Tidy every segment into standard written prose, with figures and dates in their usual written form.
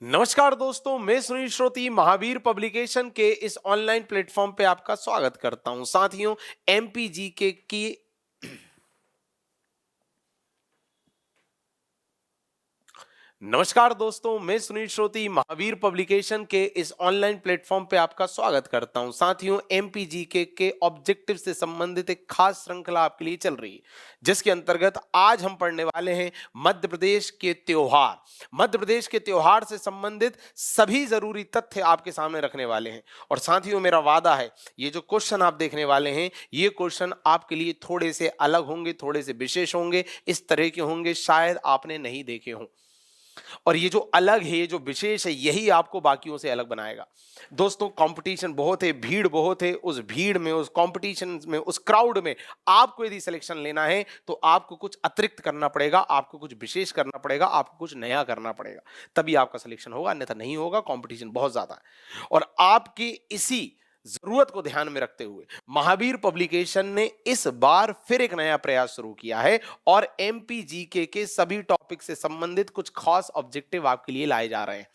नमस्कार दोस्तों, मैं सुनील श्रोती महावीर पब्लिकेशन के इस ऑनलाइन प्लेटफॉर्म पे आपका स्वागत करता हूं। साथियों, एमपीजी के की नमस्कार दोस्तों, मैं सुनील श्रोती महावीर पब्लिकेशन के इस ऑनलाइन प्लेटफॉर्म पे आपका स्वागत करता हूं। साथियों, एमपीजी के ऑब्जेक्टिव से संबंधित एक खास श्रृंखला आपके लिए चल रही है, जिसके अंतर्गत आज हम पढ़ने वाले हैं मध्य प्रदेश के त्योहार। मध्य प्रदेश के त्योहार से संबंधित सभी जरूरी तथ्य आपके सामने रखने वाले हैं। और साथियों, मेरा वादा है, ये जो क्वेश्चन आप देखने वाले हैं, ये क्वेश्चन आपके लिए थोड़े से अलग होंगे, थोड़े से विशेष होंगे, इस तरह के होंगे शायद आपने नहीं देखे हों। और ये जो अलग है, ये जो विशेष है, यही आपको बाकियों से अलग बनाएगा। दोस्तों, कंपटीशन बहुत है, भीड़ बहुत है। उस भीड़ में, उस कंपटीशन में, उस क्राउड में आपको यदि सिलेक्शन लेना है तो आपको कुछ अतिरिक्त करना पड़ेगा, आपको कुछ विशेष करना पड़ेगा, आपको कुछ नया करना पड़ेगा, तभी आपका सिलेक्शन होगा, अन्यथा नहीं होगा। कंपटीशन बहुत ज्यादा है। और आपकी इसी जरूरत को ध्यान में रखते हुए महावीर पब्लिकेशन ने इस बार फिर एक नया प्रयास शुरू किया है और एमपीजीके के सभी टॉपिक से संबंधित कुछ खास ऑब्जेक्टिव आपके लिए लाए जा रहे हैं,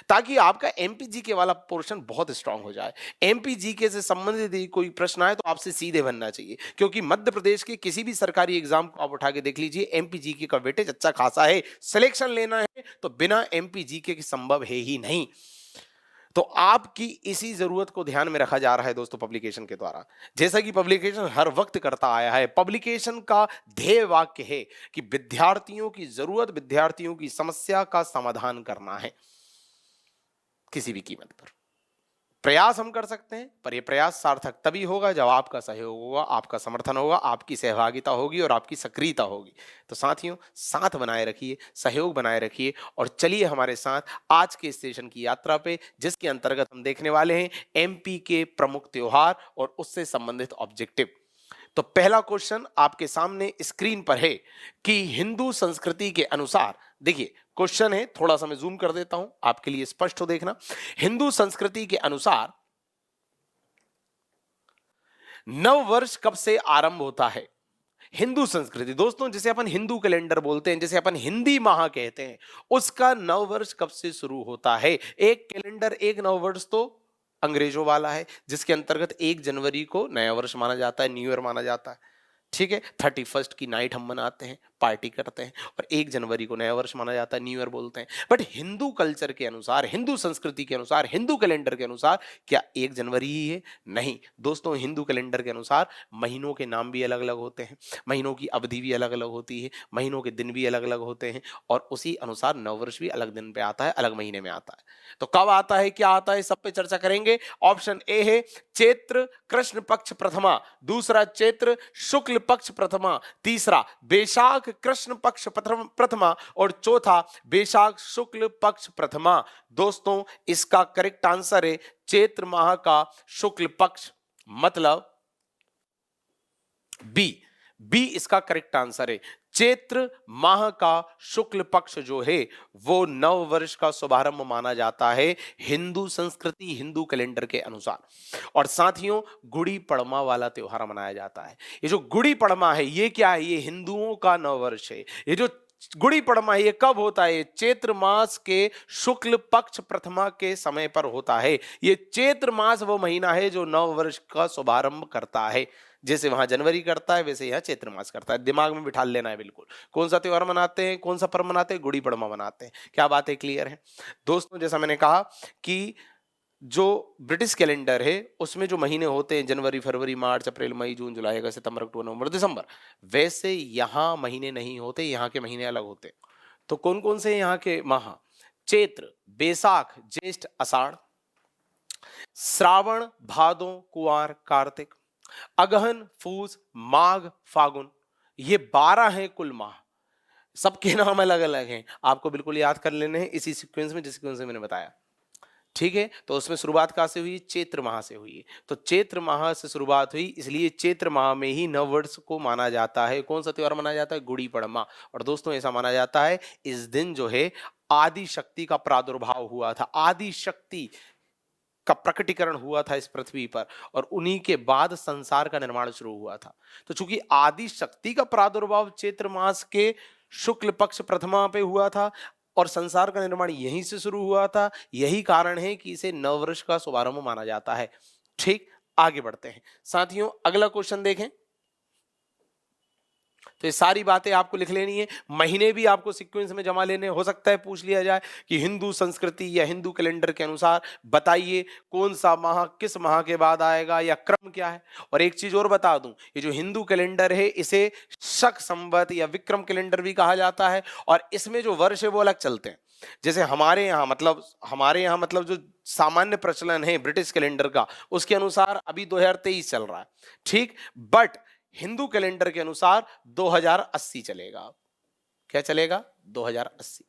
ताकि आपका एमपीजीके वाला पोर्शन बहुत स्ट्रांग हो जाए। एमपीजीके से संबंधित यदि कोई प्रश्न आए तो आपसे सीधे बनना चाहिए, क्योंकि मध्य प्रदेश के किसी भी सरकारी एग्जाम को आप उठा के देख लीजिए, एमपीजीके का वेटेज अच्छा खासा है। सिलेक्शन लेना है तो बिना एमपीजीके के संभव है ही नहीं। तो आपकी इसी जरूरत को ध्यान में रखा जा रहा है दोस्तों पब्लिकेशन के द्वारा। जैसा कि पब्लिकेशन हर वक्त करता आया है, पब्लिकेशन का ध्येय वाक्य है कि विद्यार्थियों की जरूरत, विद्यार्थियों की समस्या का समाधान करना है किसी भी कीमत पर। प्रयास हम कर सकते हैं, पर यह प्रयास सार्थक तभी होगा जब आपका सहयोग होगा, आपका समर्थन होगा, आपकी सहभागिता होगी और आपकी सक्रियता होगी। तो साथियों, साथ बनाए रखिए, सहयोग बनाए रखिए और चलिए हमारे साथ आज के स्टेशन की यात्रा पे, जिसके अंतर्गत हम देखने वाले हैं एमपी के प्रमुख त्योहार और उससे संबंधित ऑब्जेक्टिव। तो पहला क्वेश्चन आपके सामने स्क्रीन पर है कि हिंदू संस्कृति के अनुसार, देखिए क्वेश्चन है, थोड़ा सा मैं जूम कर देता हूं आपके लिए स्पष्ट हो देखना। हिंदू संस्कृति के अनुसार नव वर्ष कब से आरंभ होता है? हिंदू संस्कृति दोस्तों, जिसे अपन हिंदू कैलेंडर बोलते हैं, जिसे अपन हिंदी माह कहते हैं, उसका नव वर्ष कब से शुरू होता है? एक कैलेंडर, एक नव वर्ष तो अंग्रेजों वाला है, जिसके अंतर्गत 1 जनवरी को नया वर्ष माना जाता है, न्यू ईयर माना जाता है। ठीक है, 31st की नाइट हम मनाते हैं, पार्टी करते हैं, और 1 जनवरी को नया वर्ष माना जाता है, न्यू ईयर बोलते हैं। बट हिंदू कल्चर के अनुसार, हिंदू संस्कृति के अनुसार, हिंदू कैलेंडर के अनुसार क्या 1 जनवरी ही है? नहीं दोस्तों, हिंदू कैलेंडर के अनुसार महीनों के नाम भी अलग अलग होते हैं, महीनों की अवधि भी अलग अलग होती है, महीनों के दिन भी अलग अलग होते हैं, और उसी अनुसार नववर्ष भी अलग दिन पे आता है, अलग महीने में आता है। तो कब आता है, क्या आता है, सब पे चर्चा करेंगे। ऑप्शन ए है चैत्र कृष्ण पक्ष प्रथमा, दूसरा चैत्र शुक्ल पक्ष प्रथमा, तीसरा बैशाख कृष्ण पक्ष प्रथमा, और चौथा बैशाख शुक्ल पक्ष प्रथमा। दोस्तों, इसका करेक्ट आंसर है चैत्र माह का शुक्ल पक्ष, मतलब बी। बी इसका करेक्ट आंसर है। चैत्र माह का शुक्ल पक्ष जो है वो नव वर्ष का शुभारंभ माना जाता है हिंदू संस्कृति, हिंदू कैलेंडर के अनुसार। और साथियों, गुड़ी पड़वा वाला त्योहार मनाया जाता है। ये जो गुड़ी पड़वा है, ये क्या है? ये हिंदुओं का नव वर्ष है। ये जो गुड़ी पड़वा है, ये कब होता है? चैत्र मास के शुक्ल पक्ष प्रथमा के समय पर होता है। ये चैत्र मास वो महीना है जो नव वर्ष का शुभारंभ करता है। जैसे वहां जनवरी करता है, वैसे यहाँ चैत्र मास करता है। दिमाग में बिठा लेना है बिल्कुल। कौन सा त्योहार मनाते हैं, कौन सा पर्व मनाते हैं? गुड़ी पड़वा मनाते हैं। क्या बात है, क्लियर है दोस्तों? जैसा मैंने कहा कि जो ब्रिटिश कैलेंडर है उसमें जो महीने होते हैं जनवरी, फरवरी, मार्च, अप्रैल, मई, जून, जुलाई, अगस्त, सितंबर, अक्टूबर, नवंबर, दिसंबर, वैसे यहाँ महीने नहीं होते, यहाँ के महीने अलग होते हैं। तो कौन कौन से यहाँ के माह? चैत्र, बैसाख, ज्येष्ठ, आषाढ़, श्रावण, भादो, कुंवार, कार्तिक, अगहन, फूस, माघ, फागुन। ये 12 हैं कुल माह। सबके नाम अलग अलग हैं, आपको बिल्कुल याद कर लेने हैं इसी सीक्वेंस में, जिस सीक्वेंस में मैंने बताया। ठीक है, तो उसमें शुरुआत कहां से हुई? चैत्र माह से हुई है। तो चैत्र माह से शुरुआत हुई, इसलिए चैत्र माह में ही नववर्ष को माना जाता है। कौन सा त्योहार माना जाता है? गुड़ी पड़वा। और दोस्तों, ऐसा माना जाता है इस दिन जो है आदि शक्ति का प्रादुर्भाव हुआ था, आदि शक्ति का प्रकटीकरण हुआ था इस पृथ्वी पर, और उन्हीं के बाद संसार का निर्माण शुरू हुआ था। तो चूंकि आदि शक्ति का प्रादुर्भाव चैत्र मास के शुक्ल पक्ष प्रथमा पे हुआ था, और संसार का निर्माण यहीं से शुरू हुआ था। यही कारण है कि इसे नववर्ष का शुभारंभ माना जाता है। ठीक, आगे बढ़ते हैं साथियों, अगला क्वेश्चन देखें। तो ये सारी बातें आपको लिख लेनी है, महीने भी आपको सीक्वेंस में जमा लेने। हो सकता है पूछ लिया जाए कि हिंदू संस्कृति या हिंदू कैलेंडर के अनुसार बताइए कौन सा माह किस माह के बाद आएगा या क्रम क्या है। और एक चीज और बता दूं, ये जो हिंदू कैलेंडर है इसे शक संवत या विक्रम कैलेंडर भी कहा जाता है, और इसमें जो वर्ष है वो अलग चलते हैं। जैसे हमारे यहाँ मतलब जो सामान्य प्रचलन है ब्रिटिश कैलेंडर का, उसके अनुसार अभी 2023 चल रहा है। ठीक, बट हिंदू कैलेंडर के अनुसार 2080 चलेगा। क्या चलेगा? 2080।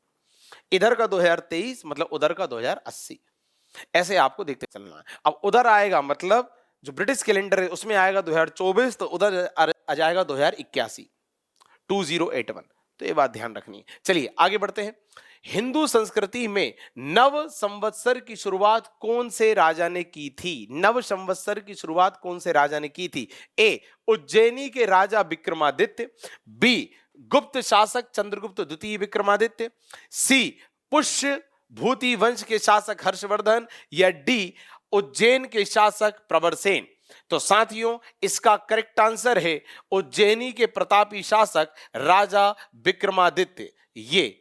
इधर का 2023 मतलब उधर का 2080, ऐसे आपको देखते चलना है। अब उधर आएगा मतलब जो ब्रिटिश कैलेंडर है उसमें आएगा 2024, तो उधर आ जाएगा 2081, 2081। तो ये बात ध्यान रखनी है। चलिए आगे बढ़ते हैं। हिंदू संस्कृति में नव संवत्सर की शुरुआत कौन से राजा ने की थी? नव संवत्सर की शुरुआत कौन से राजा ने की थी? ए, उज्जैनी के राजा विक्रमादित्य, बी, गुप्त शासक चंद्रगुप्त द्वितीय विक्रमादित्य, सी, पुष्य भूति वंश के शासक हर्षवर्धन, या डी, उज्जैन के शासक प्रवरसेन। तो साथियों इसका करेक्ट आंसर है उज्जैनी के प्रतापी शासक राजा विक्रमादित्य। ये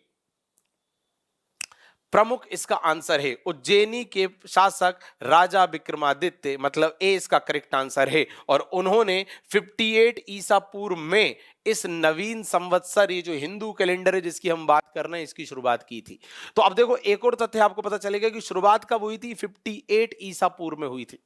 प्रमुख इसका आंसर है, उज्जैनी के शासक राजा विक्रमादित्य, मतलब ए इसका करेक्ट आंसर है। और उन्होंने 58 ईसा पूर्व में इस नवीन संवत्सर, ये जो हिंदू कैलेंडर है जिसकी हम बात कर रहे हैं, इसकी शुरुआत की थी। तो अब देखो एक और तथ्य आपको पता चलेगा कि शुरुआत कब हुई थी? 58 ईसा पूर्व में हुई थी।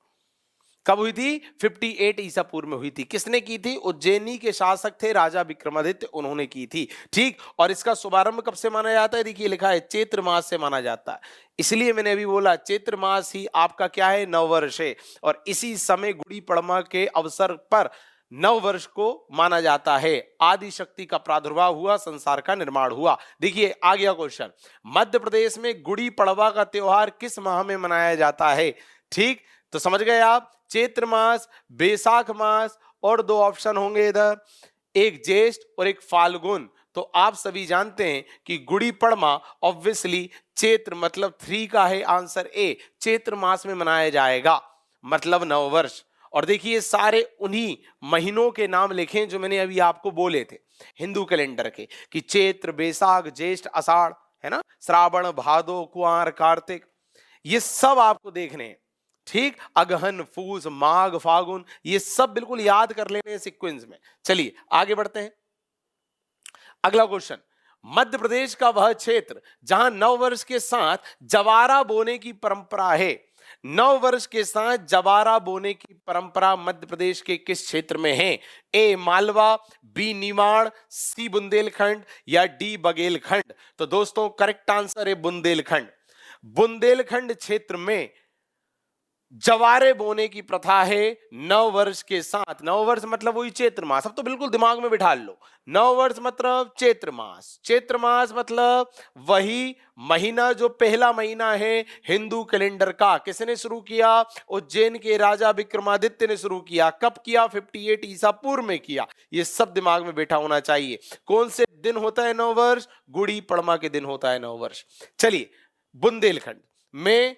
कब हुई थी? 58 ईसा पूर्व में हुई थी। किसने की थी? उज्जैनी के शासक थे राजा विक्रमादित्य, उन्होंने की थी। ठीक, और इसका शुभारंभ कब से माना जाता है? देखिए लिखा है चैत्र मास से माना जाता है। इसलिए मैंने अभी बोला चैत्र मास ही आपका क्या है? नववर्ष है। और इसी समय गुड़ी पड़वा के अवसर पर नव वर्ष को माना जाता है। आदि शक्ति का प्रादुर्भाव हुआ, संसार का निर्माण हुआ। देखिए आ गया क्वेश्चन, मध्य प्रदेश में गुड़ी पड़वा का त्योहार किस माह में मनाया जाता है? ठीक, तो समझ गए आप, चैत्र मास, बैसाख मास, और दो ऑप्शन होंगे इधर, एक ज्येष्ठ और एक फाल्गुन। तो आप सभी जानते हैं कि गुड़ी पड़वा ऑब्वियसली चैत्र मतलब 3 का है आंसर ए, चैत्र मास में मनाया जाएगा, मतलब नववर्ष। और देखिए सारे उन्हीं महीनों के नाम लिखें जो मैंने अभी आपको बोले थे हिंदू कैलेंडर के, कि चैत्र, बैसाख, ज्येष्ठ, आषाढ़, है ना, श्रावण, भादो, कुंवार, कार्तिक, ये सब आपको देखने हैं। ठीक, अगहन, फूस, माघ, फागुन, ये सब बिल्कुल याद कर लेने हैं सीक्वेंस में। चलिए आगे बढ़ते हैं। अगला क्वेश्चन, मध्य प्रदेश का वह क्षेत्र जहां नववर्ष के साथ जवारा बोने की परंपरा है, नव वर्ष के साथ जवारा बोने की परंपरा मध्य प्रदेश के किस क्षेत्र में है? ए मालवा, बी निमाड़, सी बुंदेलखंड, या डी बघेलखंड। तो दोस्तों करेक्ट आंसर है बुंदेलखंड। बुंदेलखंड क्षेत्र में जवारे बोने की प्रथा है नव वर्ष के साथ। नव वर्ष मतलब वही चैत्र मास, अब तो बिल्कुल दिमाग में बिठा लो, नव वर्ष मतलब चैत्र मास, चैत्र मास मतलब वही महीना जो पहला महीना है हिंदू कैलेंडर का। किसने शुरू किया? उज्जैन के राजा विक्रमादित्य ने शुरू किया। कब किया? 58 ईसा पूर्व में किया। ये सब दिमाग में बैठा होना चाहिए। कौन से दिन होता है नव वर्ष? गुड़ी पड़वा के दिन होता है नव वर्ष। चलिए, बुंदेलखंड में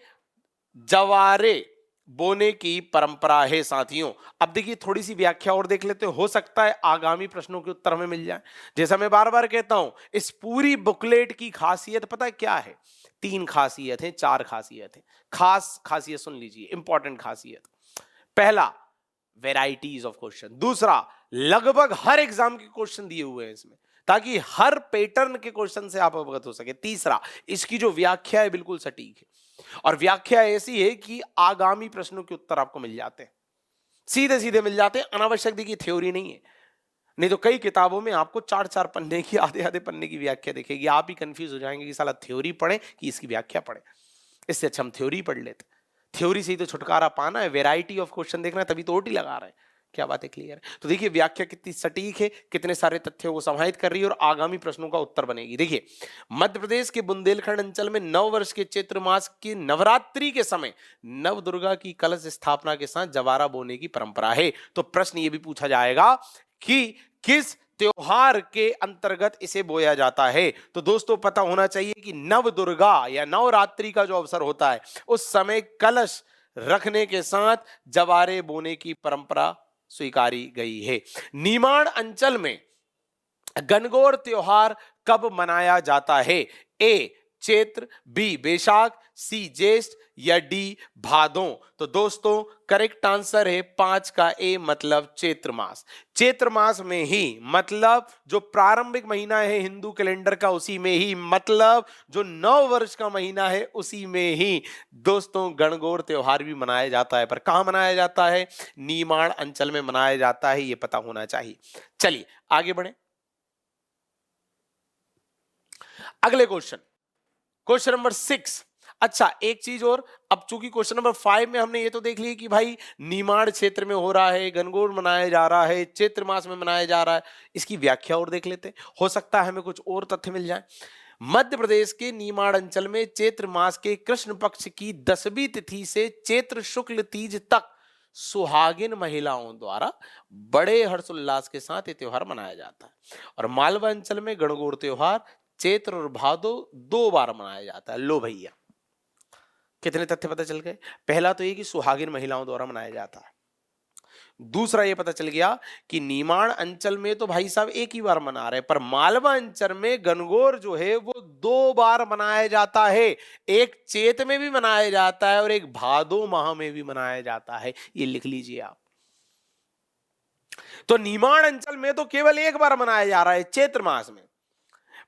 जवारे बोने की परंपरा है साथियों। अब देखिए थोड़ी सी व्याख्या और देख लेते हैं, हो सकता है आगामी प्रश्नों के उत्तर हमें मिल जाए। जैसा मैं बार बार कहता हूं, इस पूरी बुकलेट की खासियत पता है क्या है? 3 खासियत है, 4 खासियत है। खास खासियत सुन लीजिए, इंपॉर्टेंट खासियत। पहला, वेराइटीज ऑफ क्वेश्चन। दूसरा, लगभग हर एग्जाम के क्वेश्चन दिए हुए हैं इसमें, ताकि हर पैटर्न के क्वेश्चन से आप अवगत हो सके। तीसरा, इसकी जो व्याख्या है बिल्कुल सटीक है, और व्याख्या ऐसी है कि आगामी प्रश्नों के उत्तर आपको मिल जाते हैं, सीधे सीधे मिल जाते हैं। अनावश्यक देखिए थ्योरी नहीं है, नहीं तो कई किताबों में आपको 4-4 पन्ने की, आधे आधे पन्ने की व्याख्या दिखेगी, आप ही कंफ्यूज हो जाएंगे कि साला थ्योरी पढ़े कि इसकी व्याख्या पढ़े। इससे अच्छा हम थ्योरी पढ़ लेते। थ्योरी से ही तो छुटकारा पाना है, वेराइटी ऑफ क्वेश्चन देखना है, तभी तो ओटी लगा रहे हैं। क्या बात है, क्लियर है? तो देखिए व्याख्या कितनी सटीक है, कितने सारे तथ्यों को समाहित कर रही है और आगामी प्रश्नों का उत्तर बनेगी। देखिए, मध्य प्रदेश के बुंदेलखंड अंचल में नव वर्ष के चैत्र मास की नवरात्रि के समय नव दुर्गा की कलश स्थापना के साथ जवारा बोने की परंपरा है। तो प्रश्न ये भी पूछा जाएगा कि किस त्योहार के अंतर्गत इसे बोया जाता है। तो दोस्तों पता होना चाहिए कि नव दुर्गा या नवरात्रि का जो अवसर होता है उस समय कलश रखने के साथ जवारे बोने की परंपरा स्वीकारी गई है। निमाड़ अंचल में गणगौर त्योहार कब मनाया जाता है? ए चैत्र, बी बैसाख, सी ज्येष्ठ या डी भादों। तो दोस्तों करेक्ट आंसर है 5 का ए, मतलब चैत्र मास। चैत्र मास में ही, मतलब जो प्रारंभिक महीना है हिंदू कैलेंडर का उसी में ही, मतलब जो नव वर्ष का महीना है उसी में ही दोस्तों गणगौर त्योहार भी मनाया जाता है। पर कहां मनाया जाता है? निमाड़ अंचल में मनाया जाता है, ये पता होना चाहिए। चलिए आगे बढ़े। अगले क्वेश्चन नंबर 6। अच्छा एक चीज और, अब चूंकि क्वेश्चन नंबर 5 में हमने ये तो देख लिया कि भाई निमाड़ क्षेत्र में हो रहा है, गणगौर मनाया जा रहा है, चैत्र मास में मनाया जा रहा है, इसकी व्याख्या और देख लेते हैं, हो सकता है हमें कुछ और तथ्य मिल जाए। मध्य प्रदेश के निमाड़ अंचल में चैत्र मास के कृष्ण पक्ष की 10वीं तिथि से चैत्र शुक्ल तीज तक सुहागिन महिलाओं द्वारा बड़े हर्षोल्लास के साथ ये त्योहार मनाया जाता है। और मालवा अंचल में गणगौर त्योहार चैत्र और भादो 2 बार मनाया जाता है। लो भैया कितने तथ्य पता चल गए। पहला तो ये कि सुहागिन महिलाओं द्वारा मनाया जाता है। दूसरा ये पता चल गया कि निमाड़ अंचल में तो भाई साहब एक ही बार मना रहे, पर मालवा अंचल में गणगौर जो है वो 2 बार मनाया जाता है। एक चैत में भी मनाया जाता है और एक भादो माह में भी मनाया जाता है, ये लिख लीजिए आप। तो निमाड़ अंचल में तो केवल एक बार मनाया जा रहा है चैत्र मास में,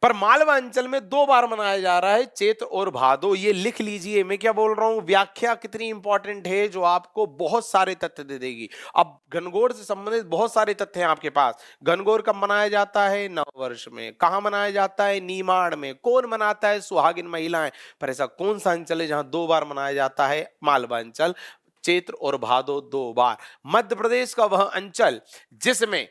पर मालवा अंचल में 2 बार मनाया जा रहा है, चैत्र और भादो। ये लिख लीजिए, मैं क्या बोल रहा हूं, व्याख्या कितनी इंपॉर्टेंट है जो आपको बहुत सारे तथ्य दे देगी। अब गणगौर से संबंधित बहुत सारे तथ्य हैं आपके पास। गणगौर कब मनाया जाता है? नव वर्ष में। कहां मनाया जाता है? निमाड़ में। कौन मनाता है? सुहागिन महिलाएं। पर ऐसा कौन सा अंचल है जहां 2 बार मनाया जाता है? मालवा अंचल, चैत्र और भादो 2 बार। मध्य प्रदेश का वह अंचल जिसमें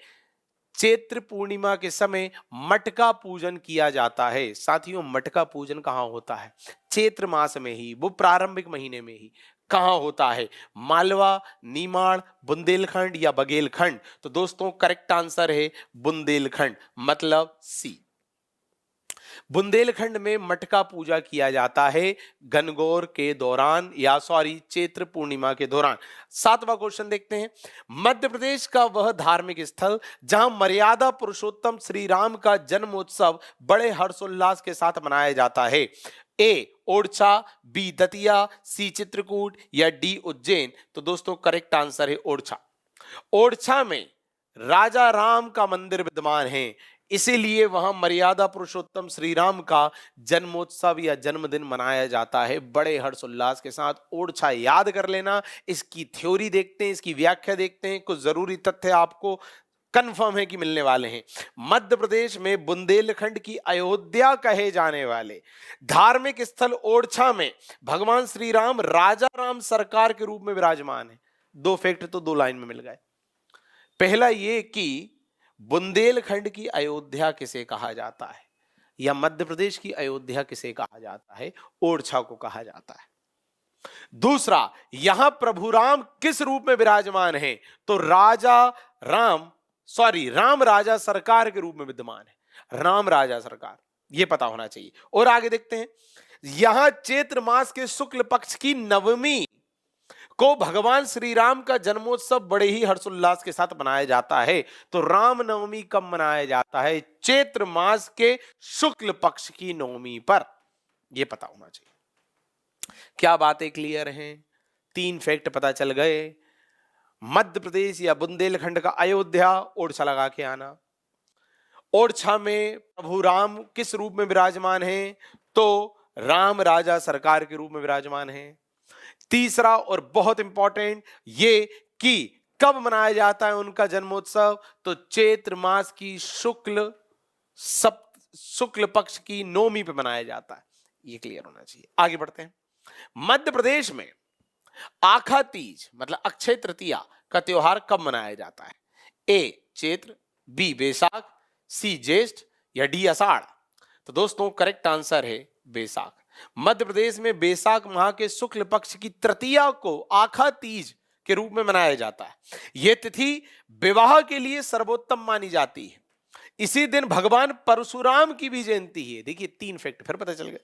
चैत्र पूर्णिमा के समय मटका पूजन किया जाता है। साथियों मटका पूजन कहां होता है? चैत्र मास में ही, वो प्रारंभिक महीने में ही। कहां होता है? मालवा, निमाड़, बुंदेलखंड या बघेलखंड। तो दोस्तों करेक्ट आंसर है बुंदेलखंड, मतलब सी। बुंदेलखंड में मटका पूजा किया जाता है गणगौर के दौरान, या सॉरी चैत्र पूर्णिमा के दौरान। 7वां क्वेश्चन देखते हैं। मध्य प्रदेश का वह धार्मिक स्थल जहां मर्यादा पुरुषोत्तम श्री राम का जन्मोत्सव बड़े हर्षोल्लास के साथ मनाया जाता है। ए ओरछा, बी दतिया, सी चित्रकूट या डी उज्जैन। तो दोस्तों करेक्ट आंसर है ओरछा। ओरछा में राजा राम का मंदिर विद्यमान है, इसीलिए वहां मर्यादा पुरुषोत्तम श्री राम का जन्मोत्सव या जन्मदिन मनाया जाता है बड़े हर्षोल्लास के साथ। ओरछा याद कर लेना। इसकी थ्योरी देखते हैं, इसकी व्याख्या देखते हैं, कुछ जरूरी तथ्य आपको कंफर्म है कि मिलने वाले हैं। मध्य प्रदेश में बुंदेलखंड की अयोध्या कहे जाने वाले धार्मिक स्थल ओरछा में भगवान श्री राम राजा राम सरकार के रूप में विराजमान है। 2 फैक्ट तो 2 लाइन में मिल गए। पहला ये कि बुंदेलखंड की अयोध्या किसे कहा जाता है, या मध्य प्रदेश की अयोध्या किसे कहा जाता है? ओरछा को कहा जाता है। दूसरा, यहां प्रभु राम किस रूप में विराजमान है? तो राम राजा सरकार के रूप में विद्यमान है। राम राजा सरकार, यह पता होना चाहिए। और आगे देखते हैं। यहां चैत्र मास के शुक्ल पक्ष की नवमी को भगवान श्री राम का जन्मोत्सव बड़े ही हर्षोल्लास के साथ मनाया जाता है। तो राम नवमी कब मनाया जाता है? चैत्र मास के शुक्ल पक्ष की नवमी पर। यह पता होना चाहिए। क्या बातें क्लियर हैं? 3 फैक्ट पता चल गए। मध्य प्रदेश या बुंदेलखंड का अयोध्या, ओरछा लगा के आना। ओरछा में प्रभु राम किस रूप में विराजमान है? तो राम राजा सरकार के रूप में विराजमान है। तीसरा और बहुत इंपॉर्टेंट ये कि कब मनाया जाता है उनका जन्मोत्सव? तो चैत्र मास की शुक्ल पक्ष की नवमी पे मनाया जाता है। ये क्लियर होना चाहिए। आगे बढ़ते हैं। मध्य प्रदेश में आखा तीज मतलब अक्षय तृतीया का त्योहार कब मनाया जाता है? ए चैत्र, बी बैसाख, सी ज्येष्ठ या डी आषाढ़। तो दोस्तों करेक्ट आंसर है बैसाख। मध्य प्रदेश में बैसाख माह के शुक्ल पक्ष की तृतीया को आखा तीज के रूप में मनाया जाता है। यह तिथि विवाह के लिए सर्वोत्तम मानी जाती है। इसी दिन भगवान परशुराम की भी जयंती है। देखिए 3 फैक्ट फिर पता चल गए।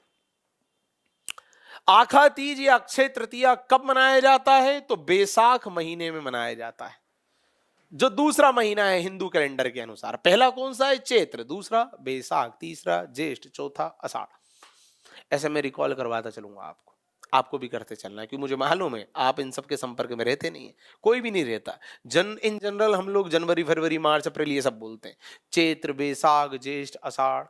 आखा तीज या अक्षय तृतीया कब मनाया जाता है? तो बैसाख महीने में मनाया जाता है, जो दूसरा महीना है हिंदू कैलेंडर के अनुसार। पहला कौन सा है? चैत्र, दूसरा बैसाख, तीसरा ज्येष्ठ, चौथा आषाढ़। ऐसे मैं रिकॉल करवाता चलूंगा आपको, आपको भी करते चलना है, क्योंकि मुझे मालूम है आप इन सब के संपर्क में रहते नहीं है, कोई भी नहीं रहता। इन जनरल हम लोग जनवरी फरवरी मार्च अप्रैल ये सब बोलते हैं, चैत्र बैसाख ज्येष्ठ आषाढ़,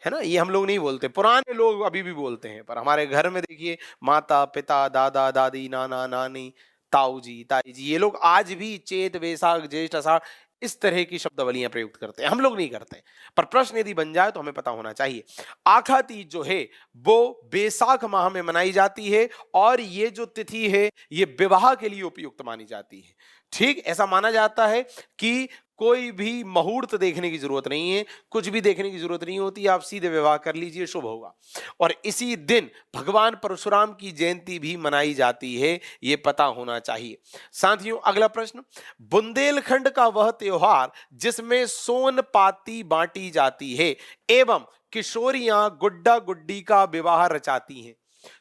है ना, ये हम लोग नहीं बोलते। पुराने लोग अभी भी बोलते हैं, पर हमारे घर में देखिए माता पिता दादा दादी नाना नानी ताऊ जी ताई जी, ये लोग आज भी चैत बैसाख ज्येष्ठ आषाढ़ इस तरह की शब्दावलियां प्रयुक्त करते हैं, हम लोग नहीं करते। पर प्रश्न यदि बन जाए तो हमें पता होना चाहिए। आखा तीज जो है वो बैसाख माह में मनाई जाती है, और ये जो तिथि है ये विवाह के लिए उपयुक्त मानी जाती है। ठीक, ऐसा माना जाता है कि कोई भी मुहूर्त देखने की जरूरत नहीं है, कुछ भी देखने की जरूरत नहीं होती, आप सीधे विवाह कर लीजिए, शुभ होगा। और इसी दिन भगवान परशुराम की जयंती भी मनाई जाती है, यह पता होना चाहिए। साथियों, अगला प्रश्न, बुंदेलखंड का वह त्योहार जिसमें सोन पाती बांटी जाती है एवं किशोरियां गुड्डा गुड्डी का विवाह रचाती हैं।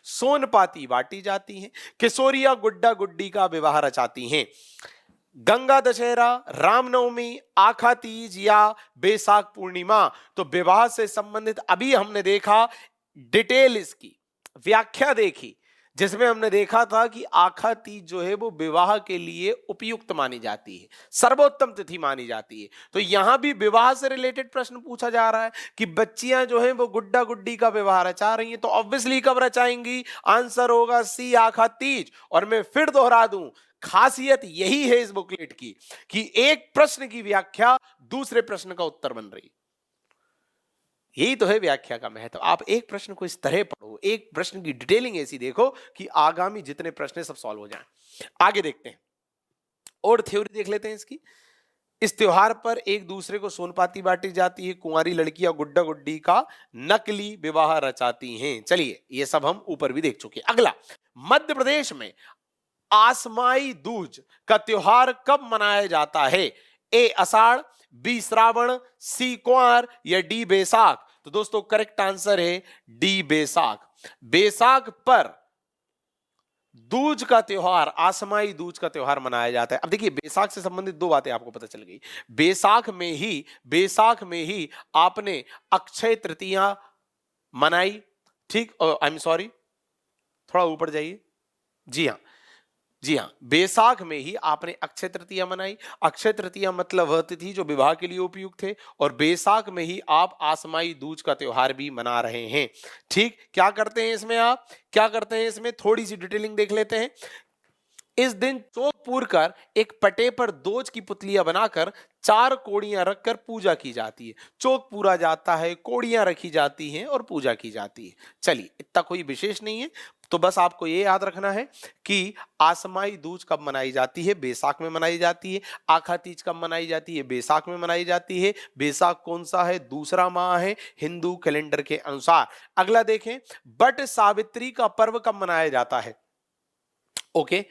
सोन पाती बांटी जाती हैं, किशोरियां गुड्डा गुड्डी का विवाह रचाती हैं। गंगा दशहरा, रामनवमी, आखा तीज या बैसाख पूर्णिमा। तो विवाह से संबंधित अभी हमने देखा डिटेल, इसकी व्याख्या देखी, जिसमें हमने देखा था कि आखा तीज जो है वो विवाह के लिए उपयुक्त मानी जाती है, सर्वोत्तम तिथि मानी जाती है। तो यहां भी विवाह से रिलेटेड प्रश्न पूछा जा रहा है कि बच्चियां जो हैं वो गुड्डा गुड्डी का विवाह रचा रही हैं, तो ऑब्वियसली कब रचाएंगी? आंसर होगा सी, आखा तीज। और मैं फिर दोहरा दूं, खासियत यही है इस बुकलेट की कि एक प्रश्न की व्याख्या दूसरे प्रश्न का उत्तर बन रही। यही तो है व्याख्या का महत्व। आप एक प्रश्न को इस तरह पढ़ो, एक प्रश्न की डिटेलिंग ऐसी देखो कि आगामी जितने प्रश्न सब सॉल्व हो जाएं। आगे देखते हैं और थ्योरी देख लेते हैं इसकी। इस त्योहार पर एक दूसरे को सोनपाती बांटी जाती है, कुंवारी लड़कियां गुड्डा गुड्डी का नकली विवाह रचाती हैं। चलिए ये सब हम ऊपर भी देख चुके। अगला, मध्य प्रदेश में आसमाई दूज का त्योहार कब मनाया जाता है? ए आषाढ़, बी श्रावण, सी कुंवर या डी बैसाख। तो दोस्तों करेक्ट आंसर है डी बैसाख। बैसाख पर दूज का त्योहार, आसमाई दूज का त्योहार मनाया जाता है। अब देखिए बैसाख से संबंधित 2 बातें आपको पता चल गई। बैसाख में ही आपने अक्षय तृतीया मनाई। ठीक, आई एम सॉरी, थोड़ा ऊपर जाइए। जी हाँ, जी हाँ, बैसाख में ही आपने अक्षय तृतीया मनाई। अक्षय तृतीया मतलब वह तिथि जो विवाह के लिए उपयुक्त है, और बैसाख में ही आप आसमाई दूज का त्योहार भी मना रहे हैं। ठीक, क्या करते हैं इसमें, आप क्या करते हैं इसमें, थोड़ी सी डिटेलिंग देख लेते हैं। इस दिन चौक पूर कर एक पटे पर दोज की पुतलियां बनाकर 4 कोड़ियां रखकर पूजा की जाती है। चौक पूरा जाता है, कोड़ियां रखी जाती हैं और पूजा की जाती है। चलिए इतना कोई विशेष नहीं है, तो बस आपको ये याद रखना है कि आसमाई दूज कब मनाई जाती है? बैसाख में मनाई जाती है। आखा तीज कब मनाई जाती है? बैसाख में मनाई जाती है। बैसाख कौन सा है? दूसरा माह है हिंदू कैलेंडर के अनुसार। अगला देखें, बट सावित्री का पर्व कब मनाया जाता है? ओके,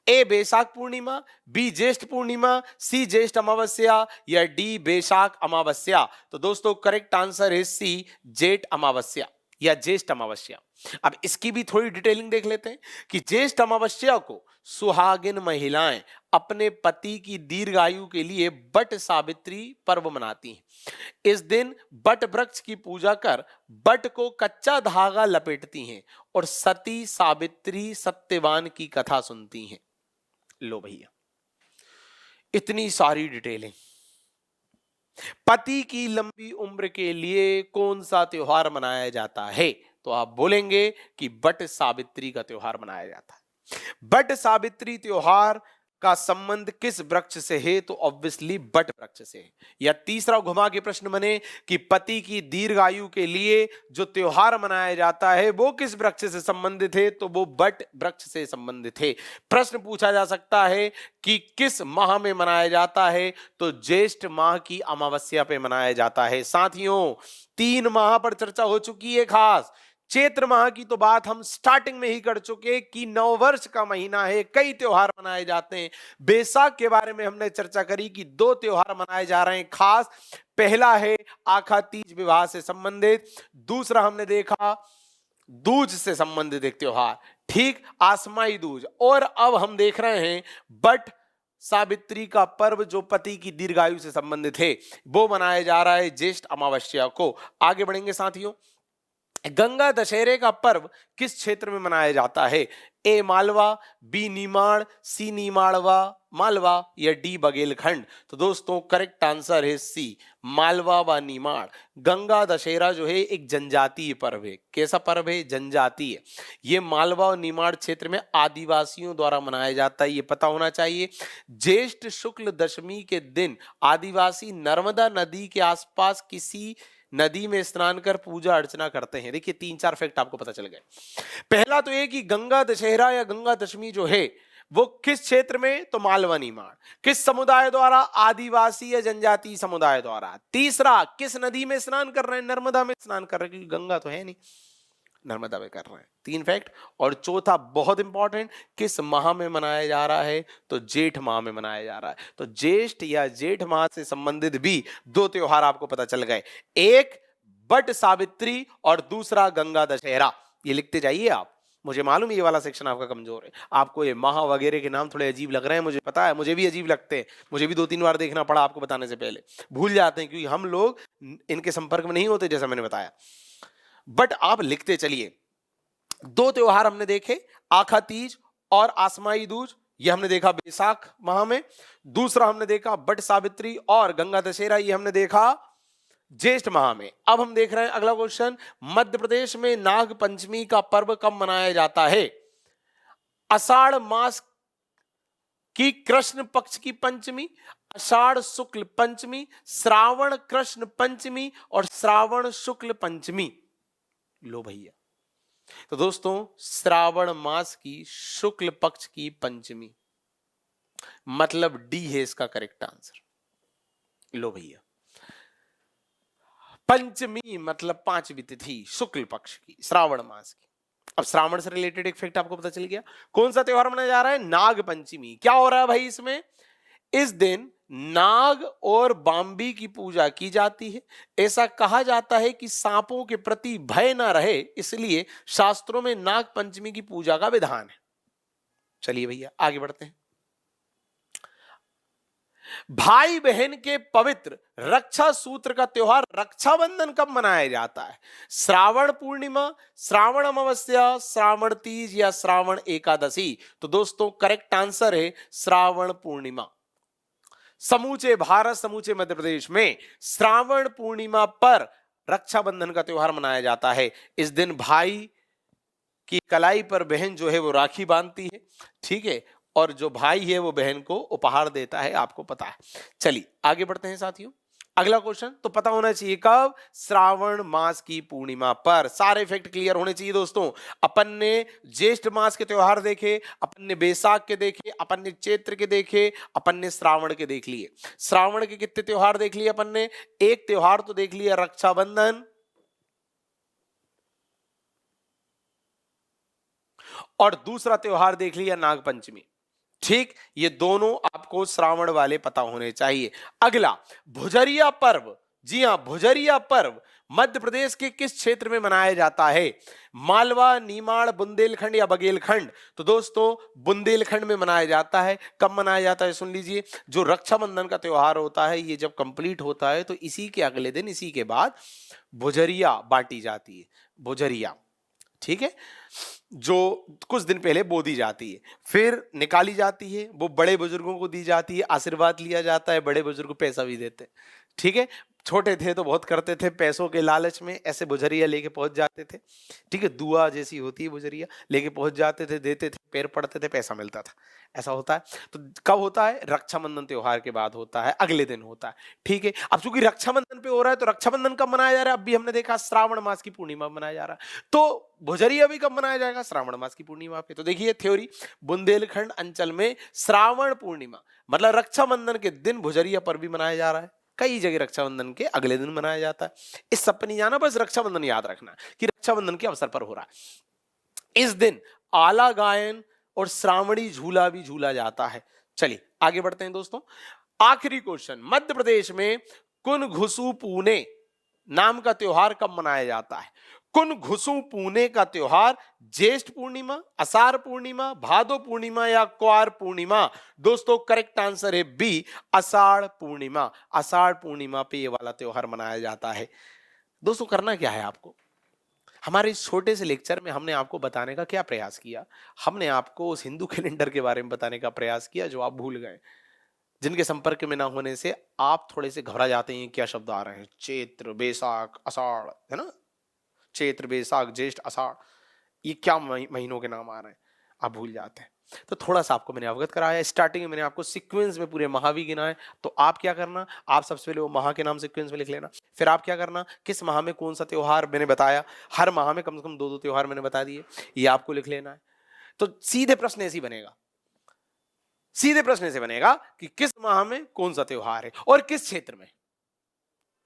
ए बैसाख पूर्णिमा, बी ज्येष्ठ पूर्णिमा, सी ज्येष्ठ अमावस्या या डी बैसाख अमावस्या। तो दोस्तों करेक्ट आंसर है सी, जेठ अमावस्या या ज्येष्ठ अमावस्या। अब इसकी भी थोड़ी डिटेलिंग देख लेते हैं कि ज्येष्ठ अमावस्या को सुहागिन महिलाएं अपने पति की दीर्घायु के लिए बट सावित्री पर्व मनाती हैं। इस दिन बट वृक्ष की पूजा कर बट को कच्चा धागा लपेटती हैं और सती सावित्री सत्यवान की कथा सुनती हैं। लो भैया, इतनी सारी डिटेलिंग। पति की लंबी उम्र के लिए कौन सा त्योहार मनाया जाता है? तो आप बोलेंगे कि बट सावित्री का त्योहार मनाया जाता है। बट सावित्री त्योहार का संबंध किस वृक्ष से है? तो ऑब्वियसली बट वृक्ष से है। या तीसरा घुमा के प्रश्न बने कि पति की दीर्घायु के लिए जो त्योहार मनाया जाता है वो किस वृक्ष से संबंधित है? तो वो बट वृक्ष से संबंधित है। प्रश्न पूछा जा सकता है कि किस माह में मनाया जाता है? तो ज्येष्ठ माह की अमावस्या पे मनाया जाता है। साथियों 3 माह पर चर्चा हो चुकी है खास, चैत्र माह की तो बात हम स्टार्टिंग में ही कर चुके कि नववर्ष का महीना है, कई त्योहार मनाए जाते हैं। बैसाख के बारे में हमने चर्चा करी कि 2 त्योहार मनाए जा रहे हैं खास। पहला है आखा तीज विवाह से संबंधित, दूसरा हमने देखा दूज से संबंधित एक त्योहार, ठीक, आसमाई दूज। और अब हम देख रहे हैं बट सावित्री का पर्व जो पति की दीर्घायु से संबंधित है, वो मनाया जा रहा है ज्येष्ठ अमावस्या को। आगे बढ़ेंगे साथियों। गंगा दशहरे का पर्व किस क्षेत्र में मनाया जाता है? ए मालवा, बी निमाड़, सी निमाड़वा मालवा या डी बघेलखंड? तो दोस्तों करेक्ट आंसर है सी, मालवा व निमाड़। गंगा दशहरा जो है एक जनजातीय पर्व है। कैसा पर्व है? जनजातीय। ये मालवा और निमाड़ क्षेत्र में आदिवासियों द्वारा मनाया जाता है, ये पता होना चाहिए। ज्येष्ठ शुक्ल दशमी के दिन आदिवासी नर्मदा नदी के आसपास किसी नदी में स्नान कर पूजा अर्चना करते हैं। देखिए 3-4 फैक्ट आपको पता चल गए। पहला तो ये कि गंगा दशहरा या गंगा दशमी जो है वो किस क्षेत्र में? तो मालवा निमाड़। किस समुदाय द्वारा? आदिवासी या जनजातीय समुदाय द्वारा। तीसरा, किस नदी में स्नान कर रहे हैं? नर्मदा में स्नान कर रहे हैं, क्योंकि गंगा तो है नहीं, नर्मदा में कर रहे हैं। 3 फैक्ट। और चौथा बहुत इंपॉर्टेंट, किस माह में मनाया जा रहा है? तो जेठ माह में मनाया जा रहा है। तो ज्येष्ठ या जेठ माह से संबंधित भी 2 त्योहार आपको पता चल गए, एक बट सावित्री और दूसरा गंगा दशहरा। ये लिखते जाइए आप। मुझे मालूम है ये वाला सेक्शन आपका कमजोर है, आपको ये माह वगैरह के नाम थोड़े अजीब लग रहे हैं, मुझे पता है, मुझे भी अजीब लगते हैं। मुझे भी 2-3 बार देखना पड़ा आपको बताने से पहले, भूल जाते हैं क्योंकि हम लोग इनके संपर्क में नहीं होते, जैसा मैंने बताया। बट आप लिखते चलिए। 2 त्योहार हमने देखे, आखा तीज और आसमाई दूज, ये हमने देखा बैसाख माह में। दूसरा हमने देखा बट सावित्री और गंगा दशहरा, ये हमने देखा ज्येष्ठ माह में। अब हम देख रहे हैं अगला क्वेश्चन, मध्य प्रदेश में नाग पंचमी का पर्व कब मनाया जाता है? आषाढ़ मास की कृष्ण पक्ष की पंचमी, आषाढ़ शुक्ल पंचमी, श्रावण कृष्ण पंचमी और श्रावण शुक्ल पंचमी। लो भैया, तो दोस्तों श्रावण मास की शुक्ल पक्ष की पंचमी, मतलब डी है इसका करेक्ट आंसर। लो भैया, पंचमी मतलब 5वीं तिथि शुक्ल पक्ष की, श्रावण मास की। अब श्रावण से रिलेटेड एक फैक्ट आपको पता चल गया। कौन सा त्योहार मनाया जा रहा है? नाग पंचमी। क्या हो रहा है भाई इसमें? इस दिन नाग और बाम्बी की पूजा की जाती है। ऐसा कहा जाता है कि सांपों के प्रति भय ना रहे, इसलिए शास्त्रों में नाग पंचमी की पूजा का विधान है। चलिए भैया आगे बढ़ते हैं। भाई बहन के पवित्र रक्षा सूत्र का त्योहार रक्षाबंधन कब मनाया जाता है? श्रावण पूर्णिमा, श्रावण अमावस्या, श्रावण तीज या श्रावण एकादशी? तो दोस्तों करेक्ट आंसर है श्रावण पूर्णिमा। समूचे भारत, समूचे मध्य प्रदेश में श्रावण पूर्णिमा पर रक्षाबंधन का त्योहार मनाया जाता है। इस दिन भाई की कलाई पर बहन जो है वो राखी बांधती है, ठीक है, और जो भाई है वो बहन को उपहार देता है, आपको पता है। चलिए आगे बढ़ते हैं साथियों। अगला क्वेश्चन तो पता होना चाहिए कब? श्रावण मास की पूर्णिमा पर। सारे फैक्ट क्लियर होने चाहिए दोस्तों। अपन ने ज्येष्ठ मास के त्योहार देखे, अपन ने बैसाख के देखे, अपन ने चैत्र के देखे, अपन ने श्रावण के देख लिए। श्रावण के कितने त्योहार देख लिए अपन ने? एक त्योहार तो देख लिया रक्षाबंधन, और दूसरा त्योहार देख लिया नागपंचमी। ठीक, ये दोनों आपको श्रावण वाले पता होने चाहिए। अगला भुजरिया पर्व। जी हां, भुजरिया पर्व मध्य प्रदेश के किस क्षेत्र में मनाया जाता है? मालवा, निमाड़, बुंदेलखंड या बघेलखंड? तो दोस्तों बुंदेलखंड में मनाया जाता है। कब मनाया जाता है सुन लीजिए। जो रक्षाबंधन का त्योहार होता है, ये जब कंप्लीट होता है तो इसी के अगले दिन, इसी के बाद भुजरिया बांटी जाती है। भुजरिया, ठीक है, जो कुछ दिन पहले बो दी जाती है, फिर निकाली जाती है, वो बड़े बुजुर्गों को दी जाती है, आशीर्वाद लिया जाता है, बड़े बुजुर्ग पैसा भी देते हैं। ठीक है, छोटे थे तो बहुत करते थे, पैसों के लालच में ऐसे बुजरिया लेके पहुंच जाते थे। ठीक है, दुआ जैसी होती है बुजरिया, लेके पहुंच जाते थे, देते थे, पैर पड़ते थे, पैसा मिलता था। ऐसा होता है। तो कब होता है? रक्षाबंधन त्योहार के बाद होता है, अगले दिन होता है। ठीक है, अब चूंकि रक्षाबंधन पे हो रहा है तो रक्षाबंधन कब मनाया जा रहा है? अब भी हमने देखा श्रावण मास की पूर्णिमा मनाया जा रहा है, तो भुजरिया भी कब मनाया जाएगा? श्रावण मास की पूर्णिमा पे। तो देखिए थ्योरी, बुंदेलखंड अंचल में श्रावण पूर्णिमा मतलब रक्षाबंधन के दिन भुजरिया पर्व भी मनाया जा रहा है। कई जगह रक्षाबंधन के अगले दिन मनाया जाता है। इस सब पे नहीं जाना, बस रक्षाबंधन याद रखना कि रक्षाबंधन के अवसर पर हो रहा है। इस दिन आला गायन और श्रावणी झूला भी झूला जाता है। चलिए आगे बढ़ते हैं दोस्तों। आखिरी क्वेश्चन, मध्य प्रदेश में कुन घुसु पूने नाम का त्योहार कब मनाया जाता है? कुन घुसु पूने का त्योहार ज्येष्ठ पूर्णिमा, आषाढ़ पूर्णिमा, भादो पूर्णिमा या क्वार पूर्णिमा? दोस्तों करेक्ट आंसर है बी, आषाढ़ पूर्णिमा। आषाढ़ पूर्णिमा पे ये वाला त्योहार मनाया जाता है। दोस्तों करना क्या है आपको, हमारे इस छोटे से लेक्चर में हमने आपको बताने का क्या प्रयास किया? हमने आपको उस हिंदू कैलेंडर के बारे में बताने का प्रयास किया जो आप भूल गए, जिनके संपर्क में ना होने से आप थोड़े से घबरा जाते हैं। क्या शब्द आ रहे हैं, चैत्र बैसाख आषाढ़, है ना, चैत्र बैसाख ज्येष्ठ आषाढ़, ये क्या महीनों के नाम आ रहे हैं, आप भूल जाते हैं। तो थोड़ा सा आपको मैंने अवगत कराया। स्टार्टिंग में मैंने आपको सीक्वेंस में पूरे माह भी गिनाए। तो आप क्या करना, आप सबसे पहले वो माह के नाम सीक्वेंस में लिख लेना। फिर आप क्या करना, किस माह में कौन सा त्योहार मैंने बताया, हर माह में कम से कम 2-2 त्योहार मैंने बता दिए, ये आपको लिख लेना है। तो सीधे प्रश्न ऐसे ही बनेगा, सीधे प्रश्न से बनेगा कि किस माह में कौन सा त्योहार है और किस क्षेत्र में।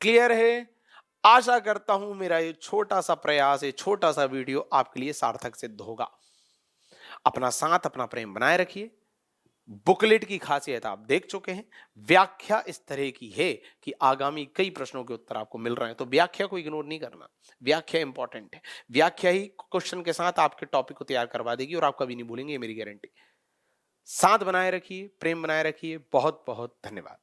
क्लियर है? आशा करता हूं मेरा ये छोटा सा प्रयास, ये छोटा सा वीडियो आपके लिए सार्थक सिद्ध होगा। अपना साथ अपना प्रेम बनाए रखिए। बुकलेट की खासियत आप देख चुके हैं। व्याख्या इस तरह की है कि आगामी कई प्रश्नों के उत्तर आपको मिल रहे हैं, तो व्याख्या को इग्नोर नहीं करना। व्याख्या इंपॉर्टेंट है। व्याख्या ही क्वेश्चन के साथ आपके टॉपिक को तैयार करवा देगी और आप कभी नहीं भूलेंगे, ये मेरी गारंटी। साथ बनाए रखिए, प्रेम बनाए रखिए। बहुत बहुत धन्यवाद।